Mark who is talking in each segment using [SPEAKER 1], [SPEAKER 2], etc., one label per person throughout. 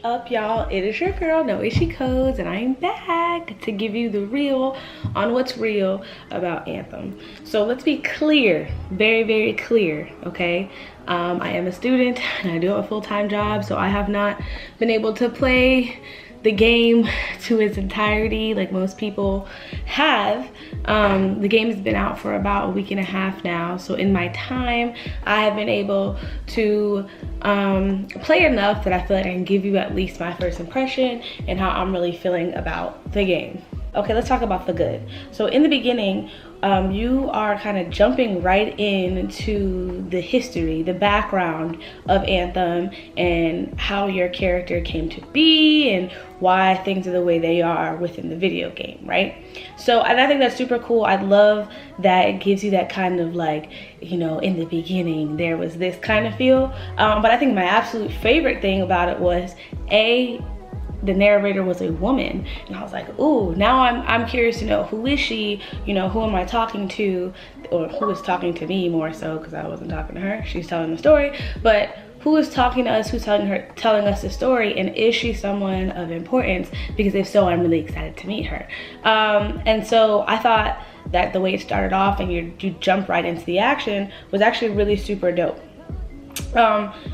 [SPEAKER 1] up, y'all? It is your girl NoWaySheCodes, and I am back to give you the real on what's real about Anthem. So let's be clear, very clear, okay? I am a student and I do have a full-time job, so I have not been able to play the game to its entirety like most people have. The game has been out for about a week and a half now, so in my time I have been able to play enough that I feel like I can give you at least my first impression and how I'm really feeling about the game. Okay, let's talk about the good. So in the beginning, you are kind of jumping right into the history, the background of Anthem and how your character came to be and why things are the way they are within the video game, right? So, and I think that's super cool. I love that it gives you that kind of like, you know, in the beginning there was this kind of feel. But I think my absolute favorite thing about it was the narrator was a woman, and I was like, ooh, now I'm curious to know, who is she? You know, who am I talking to? Or who is talking to me, more so, because I wasn't talking to her. She's telling the story, but who is talking to us? Who's telling us the story? And is she someone of importance? Because if so, I'm really excited to meet her. And so I thought that the way it started off and you jump right into the action was actually really super dope.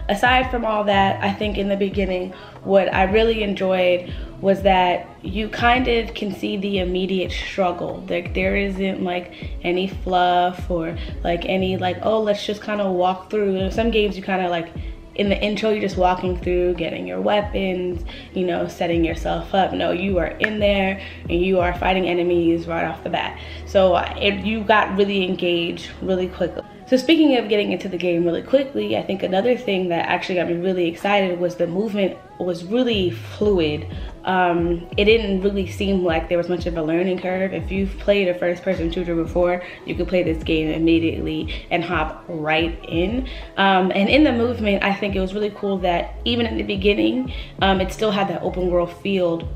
[SPEAKER 1] Aside from all that, I think in the beginning, what I really enjoyed was that you kind of can see the immediate struggle. Like there isn't like any fluff or like any like, oh, let's just kind of walk through. In some games you kind of like, in the intro, you're just walking through, getting your weapons, you know, setting yourself up. No, you are in there and you are fighting enemies right off the bat. So you got really engaged really quickly. So speaking of getting into the game really quickly, I think another thing that actually got me really excited was the movement was really fluid. It didn't really seem like there was much of a learning curve. If you've played a first-person shooter before, you could play this game immediately and hop right in. And in the movement, I think it was really cool that even in the beginning, it still had that open world feel.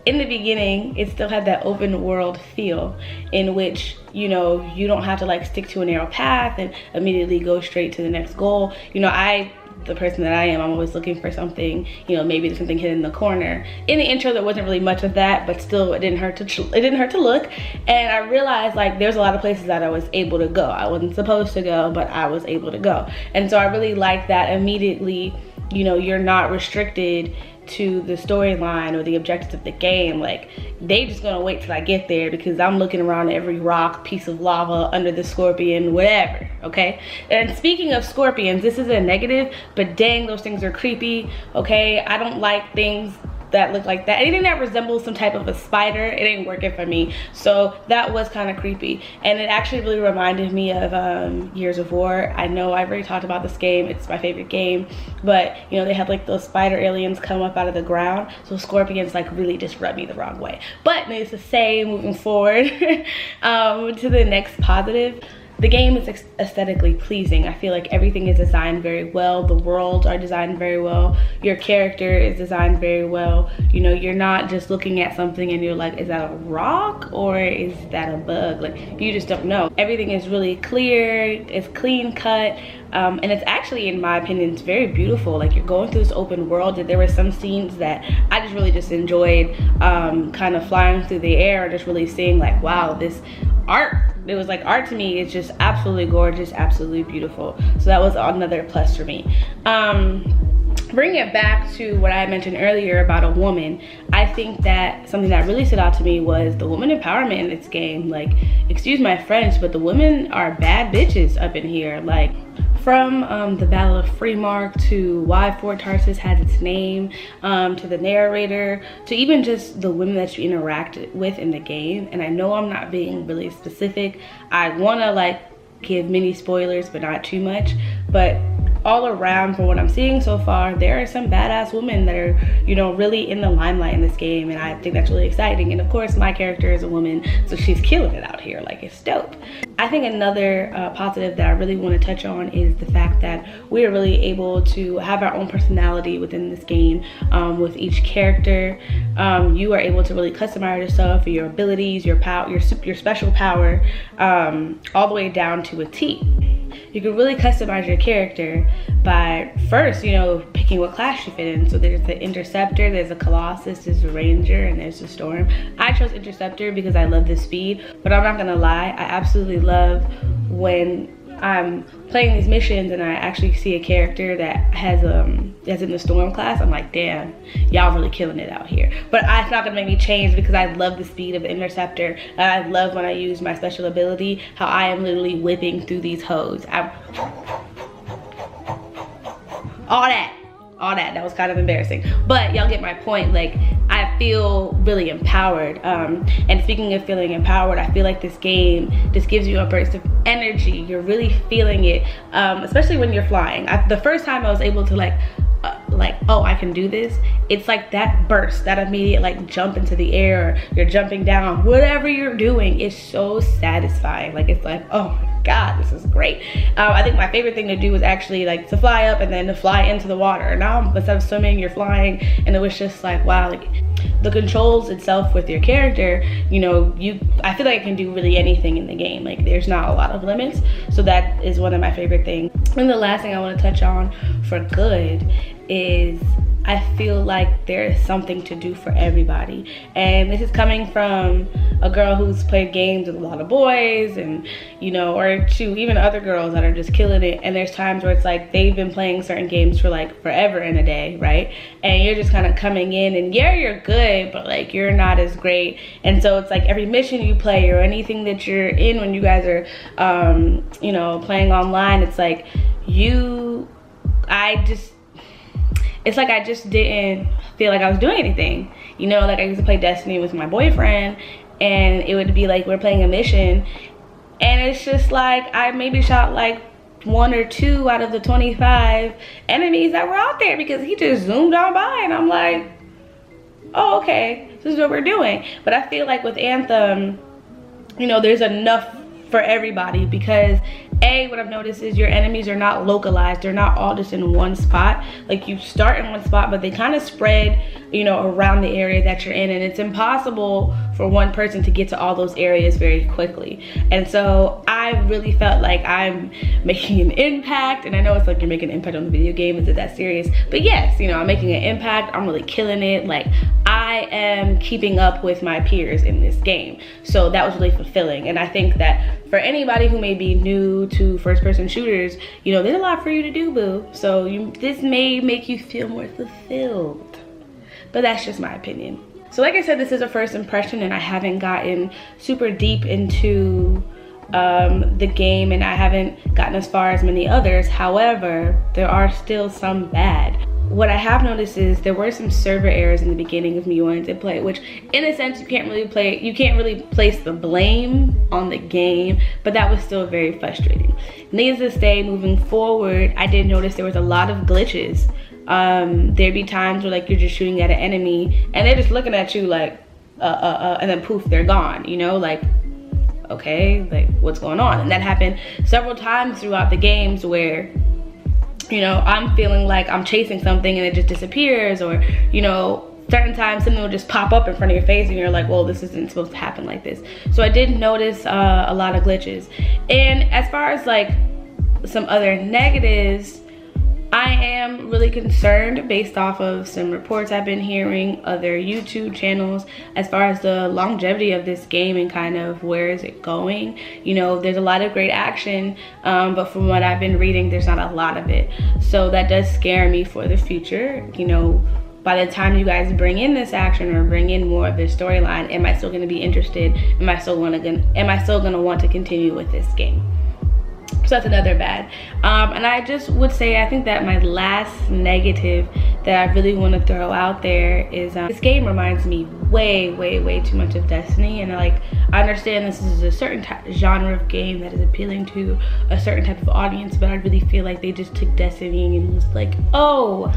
[SPEAKER 1] In the beginning, it still had that open world feel in which, you know, you don't have to like stick to a narrow path and immediately go straight to the next goal. You know, the person that I am, I'm always looking for something, you know, maybe there's something hidden in the corner. In the intro, there wasn't really much of that, but still it didn't hurt to look. And I realized like there's a lot of places that I was able to go. I wasn't supposed to go, but I was able to go. And so I really like that immediately, you know, you're not restricted to the storyline or the objectives of the game. Like they just gonna wait till I get there because I'm looking around every rock, piece of lava, under the scorpion, whatever, okay? And speaking of scorpions, this is a negative, but dang, those things are creepy, okay? I don't like things that look like that. Anything that resembles some type of a spider, it ain't working for me. So that was kind of creepy. And it actually really reminded me of Years of War. I know I've already talked about this game, it's my favorite game, but you know, they have like those spider aliens come up out of the ground. So scorpions like really just rub me the wrong way. But needless to say, moving forward to the next positive, the game is aesthetically pleasing. I feel like everything is designed very well. The worlds are designed very well. Your character is designed very well. You know, you're not just looking at something and you're like, is that a rock or is that a bug? Like, you just don't know. Everything is really clear, it's clean cut. And it's actually, in my opinion, it's very beautiful. Like you're going through this open world, and there were some scenes that I just really just enjoyed, kind of flying through the air, just really seeing like, wow, this art, it was like art to me. It's just absolutely gorgeous, absolutely beautiful. So that was another plus for me. Bringing it back to what I mentioned earlier about a woman, I think that something that really stood out to me was the woman empowerment in this game. Like, excuse my French, but the women are bad bitches up in here. Like, from the Battle of Freemark to why Fort Tarsis has its name, to the narrator, to even just the women that you interact with in the game. And I know I'm not being really specific. I want to like give mini spoilers, but not too much. But all around, from what I'm seeing so far, there are some badass women that are, you know, really in the limelight in this game, and I think that's really exciting. And of course, my character is a woman, so she's killing it out here. Like, it's dope. I think another positive that I really want to touch on is the fact that we are really able to have our own personality within this game. With each character, you are able to really customize yourself, your abilities, your power, your special power, all the way down to a T. you can really customize your character by first, you know, picking what class you fit in. So there's the Interceptor, there's a Colossus, there's a Ranger, and there's a Storm. I chose Interceptor because I love the speed, but I'm not gonna lie, I absolutely love when I'm playing these missions and I actually see a character that has that's in the Storm class. I'm like, damn, y'all really killing it out here. But it's not gonna make me change because I love the speed of the Interceptor. I love when I use my special ability, how I am literally whipping through these hoes. All that was kind of embarrassing, but y'all get my point. Like, I feel really empowered, and speaking of feeling empowered, I feel like this game just gives you a burst of energy. You're really feeling it, especially when you're flying. The first time I was able to like, oh, I can do this, it's like that burst, that immediate like jump into the air, or you're jumping down, whatever you're doing, it's so satisfying. Like, it's like, oh my God, this is great. I think my favorite thing to do was actually like to fly up and then to fly into the water. Now instead of swimming, you're flying, and it was just like, wow, like the controls itself with your character, you know, I feel like I can do really anything in the game. Like, there's not a lot of limits, so that is one of my favorite things. And the last thing I want to touch on for good is I feel like there is something to do for everybody. And this is coming from a girl who's played games with a lot of boys, and, you know, or to even other girls that are just killing it. And there's times where it's like they've been playing certain games for like forever in a day, right? And you're just kind of coming in, and yeah, you're good, but like you're not as great. And so it's like every mission you play or anything that you're in when you guys are, you know, playing online, it's like it's like I just didn't feel like I was doing anything. You know, like I used to play Destiny with my boyfriend, and it would be like we're playing a mission, and it's just like I maybe shot like 1 or 2 out of the 25 enemies that were out there because he just zoomed on by, and I'm like, oh, okay, this is what we're doing. But I feel like with Anthem, you know, there's enough for everybody, because what I've noticed is your enemies are not localized. They're not all just in one spot. Like, you start in one spot, but they kind of spread, you know, around the area that you're in, and it's impossible for one person to get to all those areas very quickly. And so I really felt like I'm making an impact, and I know it's like you're making an impact on the video game, is it that serious? But yes, you know, I'm making an impact. I'm really killing it. Like, I am keeping up with my peers in this game. So that was really fulfilling. And I think that for anybody who may be new to first-person shooters, you know, there's a lot for you to do, boo. So this may make you feel more fulfilled. But that's just my opinion. So like I said, this is a first impression, and I haven't gotten super deep into the game, and I haven't gotten as far as many others. However, there are still some bad. What I have noticed is there were some server errors in the beginning of me wanting to play, which in a sense you can't really place the blame on the game, but that was still very frustrating. Needless to say, moving forward, I did notice there was a lot of glitches. There'd be times where like you're just shooting at an enemy and they're just looking at you like and then poof, they're gone, you know, like, okay, like what's going on? And that happened several times throughout the games where, you know, I'm feeling like I'm chasing something and it just disappears, or, you know, certain times something will just pop up in front of your face and you're like, well, this isn't supposed to happen like this. So I did notice a lot of glitches. And as far as like some other negatives, I am really concerned based off of some reports I've been hearing, other YouTube channels, as far as the longevity of this game and kind of where is it going. You know, there's a lot of great action, but from what I've been reading, there's not a lot of it. So that does scare me for the future. You know, by the time you guys bring in this action or bring in more of this storyline, am I still gonna be interested? Am I still gonna want to continue with this game? So that's another bad. And I just would say, I think that my last negative that I really want to throw out there is this game reminds me way too much of Destiny. And I understand this is a certain genre of game that is appealing to a certain type of audience, but I really feel like they just took Destiny and was like, oh,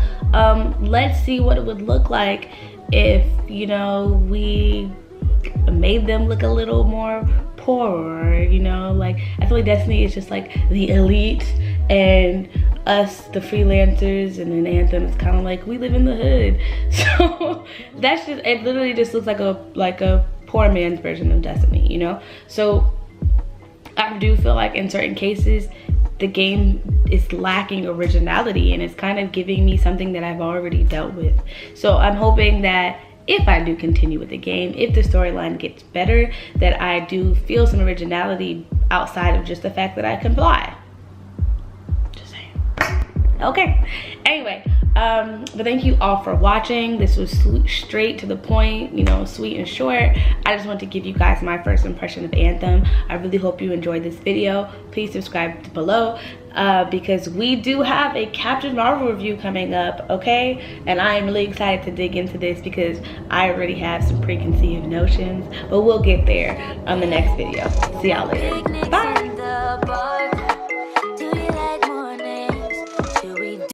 [SPEAKER 1] let's see what it would look like if, you know, we made them look a little more poorer, you know. Like, I feel like Destiny is just like the elite, and us, the freelancers, and then Anthem is kind of like we live in the hood. So that's just, it literally just looks like a poor man's version of Destiny, you know. So I do feel like in certain cases the game is lacking originality, and it's kind of giving me something that I've already dealt with. So I'm hoping that if I do continue with the game, if the storyline gets better, that I do feel some originality outside of just the fact that I can fly. Just saying. Okay, anyway, but thank you all for watching. This was straight to the point, you know, sweet and short. I just want to give you guys my first impression of Anthem. I really hope you enjoyed this video. Please subscribe below, because we do have a Captain Marvel review coming up, okay? And I am really excited to dig into this because I already have some preconceived notions, but we'll get there on the next video. See y'all later. Bye.